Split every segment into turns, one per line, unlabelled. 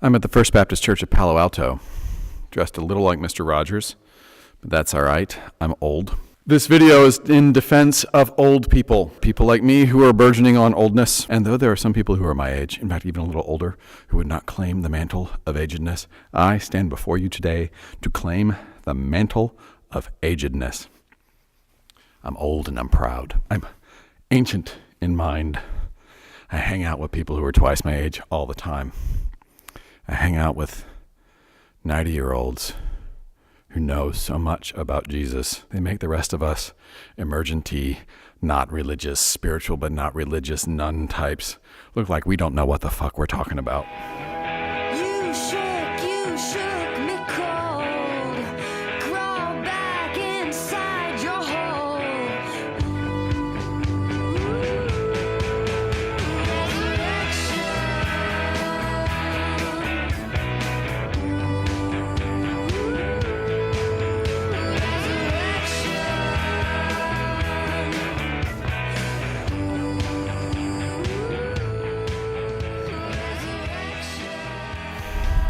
I'm at the First Baptist Church of Palo Alto, dressed a little like Mr. Rogers, but that's all right. I'm old. This video is in defense of old people, people like me who are burgeoning on oldness. And though there are some people who are my age, in fact, even a little older, who would not claim the mantle of agedness, I stand before you today to claim the mantle of agedness. I'm old and I'm proud. I'm ancient in mind. I hang out with people who are twice my age all the time. I hang out with 90-year-olds who know so much about Jesus. They make the rest of us emergentee, not religious, spiritual but not religious nun types look like we don't know what the fuck we're talking about.
You shook me cold. Crawl back inside your hole.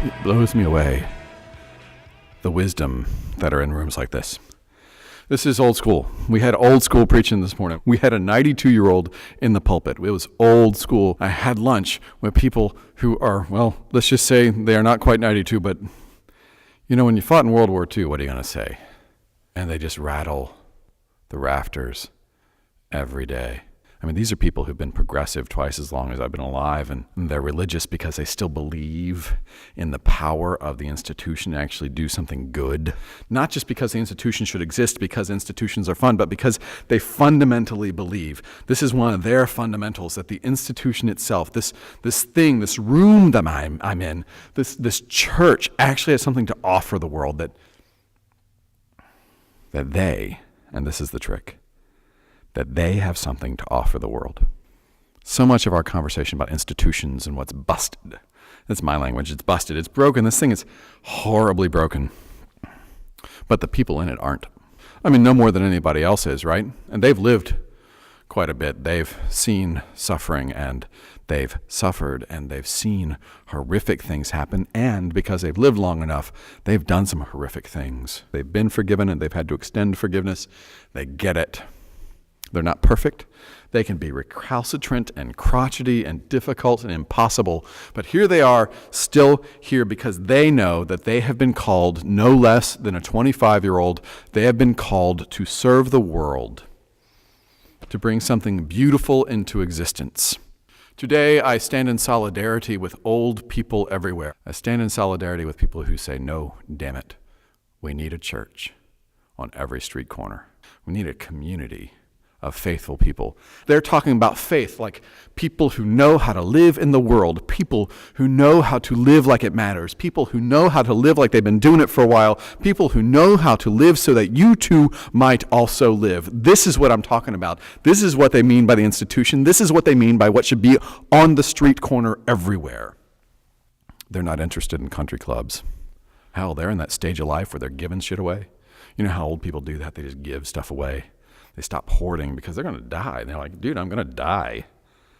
It blows me away, the wisdom that are in rooms like this. This is old school. We had old school preaching this morning. We had a 92-year-old in the pulpit. It was old school. I had lunch with people who are, well, let's just say they are not quite 92, but you know, when you fought in World War II, what are you going to say? And they just rattle the rafters every day. I mean, these are people who've been progressive twice as long as I've been alive, and they're religious because they still believe in the power of the institution to actually do something good. Not just because the institution should exist because institutions are fun, but because they fundamentally believe. This is one of their fundamentals, that the institution itself, this thing, this room that I'm in, this church actually has something to offer the world that they, and this is the trick, that they have something to offer the world. So much of our conversation about institutions and what's busted, that's my language, it's busted, it's broken, this thing is horribly broken. But the people in it aren't. I mean, no more than anybody else is, right? And they've lived quite a bit. They've seen suffering and they've suffered and they've seen horrific things happen. And because they've lived long enough, they've done some horrific things. They've been forgiven and they've had to extend forgiveness. They get it. They're not perfect. They can be recalcitrant and crotchety and difficult and impossible. But here they are, still here, because they know that they have been called no less than a 25-year-old. They have been called to serve the world, to bring something beautiful into existence. Today, I stand in solidarity with old people everywhere. I stand in solidarity with people who say, no, damn it, we need a church on every street corner. We need a community of faithful people. They're talking about faith like people who know how to live in the world, people who know how to live like it matters, people who know how to live like they've been doing it for a while, people who know how to live so that you too might also live. This is what I'm talking about. This is what they mean by the institution. This is what they mean by what should be on the street corner everywhere. They're not interested in country clubs. Hell, they're in that stage of life where they're giving shit away. You know how old people do that? They just give stuff away. They stop hoarding because they're going to die. And they're like, dude, I'm going to die.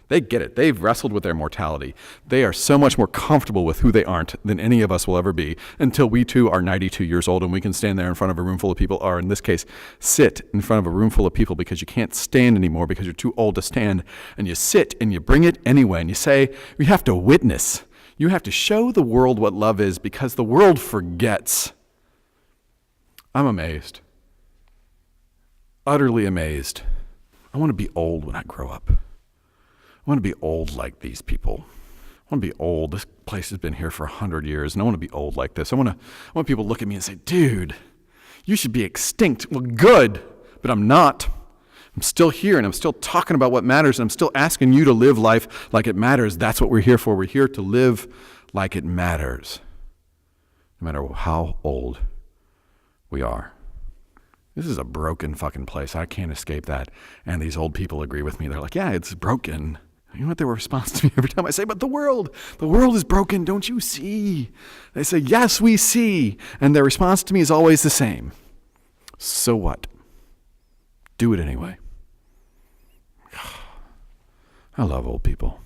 They get it. They've wrestled with their mortality. They are so much more comfortable with who they aren't than any of us will ever be until we too are 92 years old and we can stand there in front of a room full of people, or in this case, sit in front of a room full of people because you can't stand anymore because you're too old to stand. And you sit and you bring it anyway. And you say, you have to witness. You have to show the world what love is because the world forgets. I'm amazed. Utterly amazed. I want to be old when I grow up. I want to be old like these people. I want to be old. This place has been here for 100 years, and I want to be old like this. I want people to look at me and say, dude, you should be extinct. Well, good, but I'm not. I'm still here, and I'm still talking about what matters, and I'm still asking you to live life like it matters. That's what we're here for. We're here to live like it matters, no matter how old we are. This is a broken fucking place. I can't escape that. And these old people agree with me. They're like, yeah, it's broken. You know what their response to me every time I say, but the world is broken. Don't you see? They say, yes, we see. And their response to me is always the same. So what? Do it anyway. I love old people.